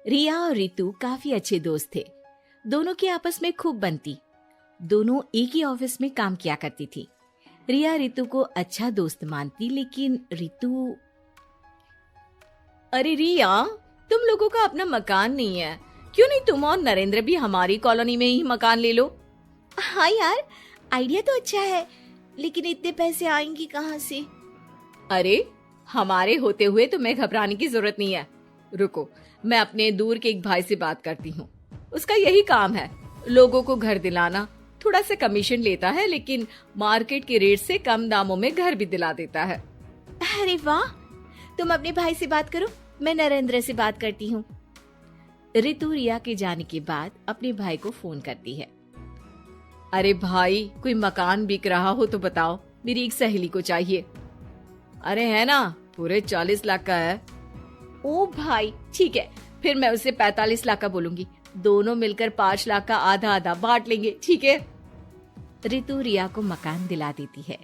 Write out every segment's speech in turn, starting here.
रिया और रितु काफी अच्छे दोस्त थे। दोनों की आपस में खूब बनती। दोनों एक ही ऑफिस में काम किया करती थी। रिया रितु को अच्छा दोस्त मानती, लेकिन रितु। अरे रिया, तुम लोगों का अपना मकान नहीं है, क्यों नहीं तुम और नरेंद्र भी हमारी कॉलोनी में ही मकान ले लो। हाँ यार, आइडिया तो अच्छा है, लेकिन इतने पैसे आएंगे कहाँ से? अरे हमारे होते हुए तुम्हें घबराने की जरूरत नहीं है। रुको, मैं अपने दूर के एक भाई से बात करती हूँ। उसका यही काम है, लोगों को घर दिलाना। थोड़ा सा कमीशन लेता है, लेकिन मार्केट के रेट से कम दामों में घर भी दिला देता है। अरे वाह, तुम अपने भाई से बात करो, मैं नरेंद्र से बात करती हूँ। रितु रिया के जाने के बाद अपने भाई को फोन करती है। अरे भाई, कोई मकान बिक रहा हो तो बताओ, मेरी एक सहेली को चाहिए। अरे है ना, पूरे 40 लाख का है। ओ भाई, ठीक है, फिर मैं उसे 45 लाख का बोलूंगी। दोनों मिलकर 5 लाख का आधा आधा बांट लेंगे, ठीक है? रितु रिया को मकान दिला देती है,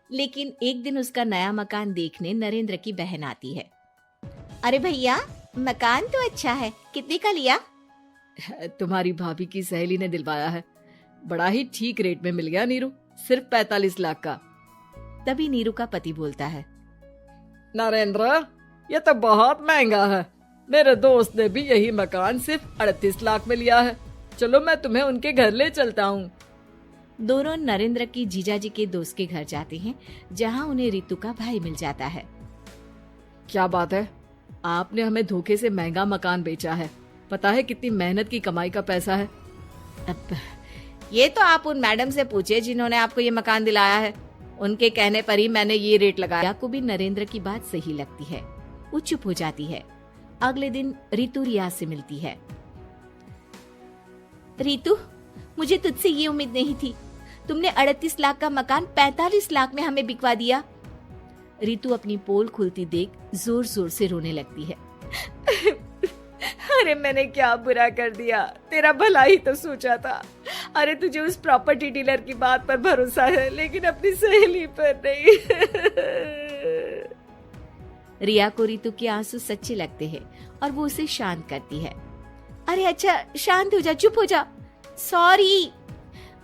लेकिन एक दिन उसका नया मकान देखने नरेंद्र की बहन आती है। अरे भैया, मकान तो अच्छा है, कितने का लिया? तुम्हारी भाभी की सहेली ने दिलवाया है, बड़ा ही ठीक रेट में मिल गया नीरू, सिर्फ 45 लाख का। तभी नीरू का पति बोलता है। नरेंद्र, ये तो बहुत महंगा है। मेरे दोस्त ने भी यही मकान सिर्फ 38 लाख में लिया है। चलो मैं तुम्हें उनके घर ले चलता हूँ। दोनों नरेंद्र की जीजाजी के दोस्त के घर जाते हैं, जहाँ उन्हें रितु का भाई मिल जाता है। क्या बात है, आपने हमें धोखे से महंगा मकान बेचा है। पता है कितनी मेहनत की कमाई का पैसा है। अब ये तो आप उन मैडम से पूछे जिन्होंने आपको ये मकान दिलाया है। उनके कहने पर ही मैंने ये रेट लगाया। को भी नरेंद्र की बात सही लगती है, वो चुप हो जाती है। अगले दिन रितु रिया से मिलती है। रितु, मुझे तुझसे ये उम्मीद नहीं थी। तुमने 38 लाख का मकान 45 लाख में हमें बिकवा दिया। रितु अपनी पोल खुलती देख जोर जोर से रोने लगती है। अरे मैंने क्या बुरा कर दिया, तेरा भला ही तो सोचा था। अरे तुझे उस प्रॉपर्टी डीलर की बात पर भरोसा है, लेकिन अपनी सहेली पर नहीं। रिया को रितु के आंसू सच्चे लगते हैं और वो उसे शांत करती है। अरे अच्छा, शांत हो जा, चुप हो जा। सॉरी,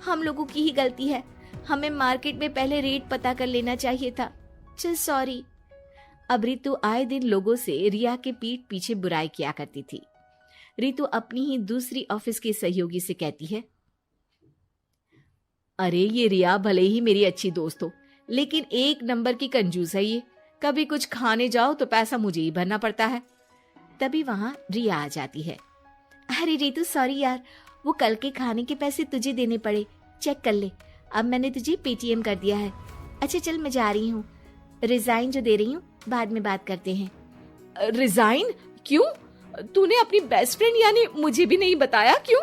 हम लोगों की ही गलती है। हमें मार्केट में पहले रेट पता कर लेना चाहिए था। चल सॉरी। अब रितु आए दिन लोगों से रिया के पीठ पीछे बुराई किया करती थी। रितु अपनी ही दूसरी ऑफिस के सहयोगी से कहती है। अरे ये रिया भले ही मेरी अच्छी दोस्त हो, लेकिन एक नंबर की कंजूस है ये। कभी कुछ खाने जाओ तो पैसा मुझे ही भरना पड़ता है। तभी वहां रिया आ जाती है। अरे रितु, सॉरी यार, वो कल के खाने के पैसे तुझे देने पड़े, चेक कर ले। अब मैंने तुझे पेटीएम कर दिया है। अच्छा चल, मैं जा रही हूँ। रिजाइन जो दे रही हूँ, बाद में बात करते हैं। रिजाइन? क्यों? तूने अपनी बेस्ट फ्रेंड यानी मुझे भी नहीं बताया, क्यों?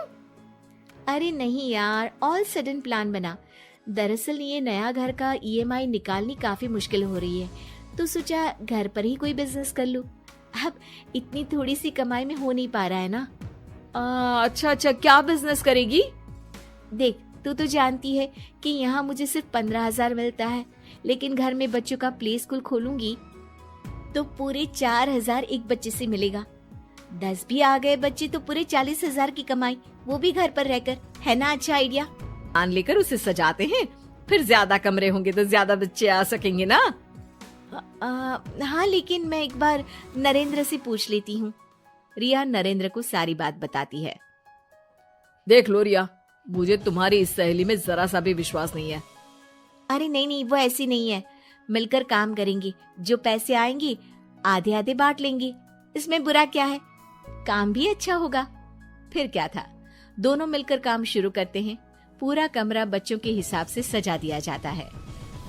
अरे नहीं यार, ऑल सडन प्लान बना। दरअसल ये नया घर का ईएमआई निकालनी काफी मुश्किल हो रही है, तो सोचा घर पर ही कोई बिजनेस कर लूं। अब इतनी थोड़ी सी कमाई में हो नहीं पा रहा है ना। अच्छा, क्या बिजनेस करेगी? देख, तू तो जानती है कि यहाँ मुझे सिर्फ 15,000 मिलता है, लेकिन घर में बच्चों का प्ले स्कूल खोलूंगी तो पूरे 4,000 एक बच्चे से मिलेगा। 10 भी आ गए बच्चे तो पूरे 40,000 की कमाई, वो भी घर पर रहकर। है ना अच्छा आइडिया? आन लेकर उसे सजाते हैं, फिर ज्यादा कमरे होंगे तो ज्यादा बच्चे आ सकेंगे ना। हाँ, लेकिन मैं एक बार नरेंद्र से पूछ लेती हूँ। रिया नरेंद्र को सारी बात बताती है। देख लो रिया, मुझे तुम्हारी इस सहेली में जरा सा भी विश्वास नहीं है। अरे नहीं, वो ऐसी नहीं है। मिलकर काम करेंगे, जो पैसे आएंगे आधे आधे बांट लेंगे। इसमें बुरा क्या है, काम भी अच्छा होगा। फिर क्या था, दोनों मिलकर काम शुरू करते हैं। पूरा कमरा बच्चों के हिसाब से सजा दिया जाता है।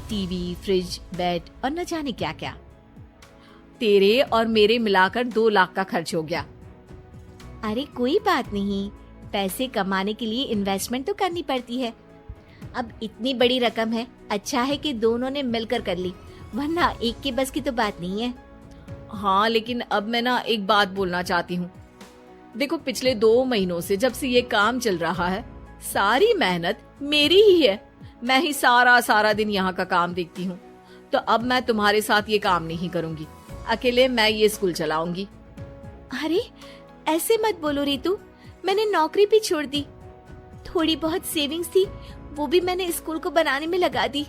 टीवी, फ्रिज, बेड और न जाने क्या क्या। तेरे और मेरे मिलाकर 2 लाख का खर्च हो गया। अरे कोई बात नहीं, पैसे कमाने के लिए इन्वेस्टमेंट तो करनी पड़ती है। अब इतनी बड़ी रकम है, अच्छा है कि दोनों ने मिलकर कर ली, वरना एक के बस की तो बात नहीं है। हाँ, लेकिन अब मैं ना एक बात बोलना चाहती हूँ। देखो, पिछले 2 महीनों से जब से ये काम चल रहा है, सारी मेहनत मेरी ही है। मैं ही सारा दिन यहाँ का काम देखती हूँ। तो अब मैं तुम्हारे साथ ये काम नहीं करूँगी, अकेले मैं ये स्कूल चलाऊंगी। अरे ऐसे मत बोलो रितु, मैंने नौकरी भी छोड़ दी। थोड़ी बहुत सेविंग्स थी, वो भी मैंने स्कूल को बनाने में लगा दी।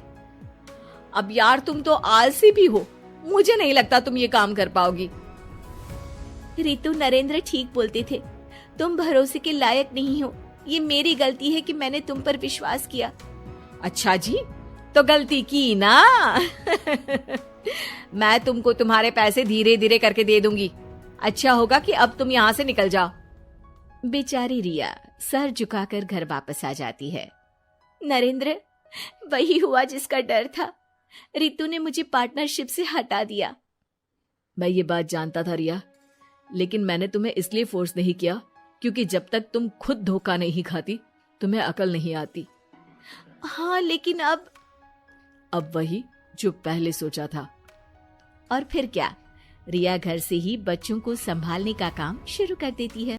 अब यार तुम तो आलसी भी हो, मुझे नहीं लगता तुम ये काम कर पाओगी। रितु, नरेंद्र ठीक बोलते थे, तुम भरोसे के लायक नहीं हो। ये मेरी गलती है कि मैंने तुम पर विश्वास किया। अच्छा जी, तो गलती की ना। मैं तुमको तुम्हारे पैसे धीरे धीरे करके दे दूंगी। अच्छा होगा कि अब तुम यहाँ से निकल जाओ। बेचारी रिया सर झुकाकर घर वापस आ जाती है। नरेंद्र, वही हुआ जिसका डर था। रितु ने मुझे पार्टनरशिप से हटा दिया। मैं ये बात जानता था रिया, लेकिन मैंने तुम्हें इसलिए फोर्स नहीं किया क्योंकि जब तक तुम खुद धोखा नहीं खाती तुम्हें अकल नहीं आती। हाँ, लेकिन अब वही जो पहले सोचा था। और फिर क्या, रिया घर से ही बच्चों को संभालने का काम शुरू कर देती है।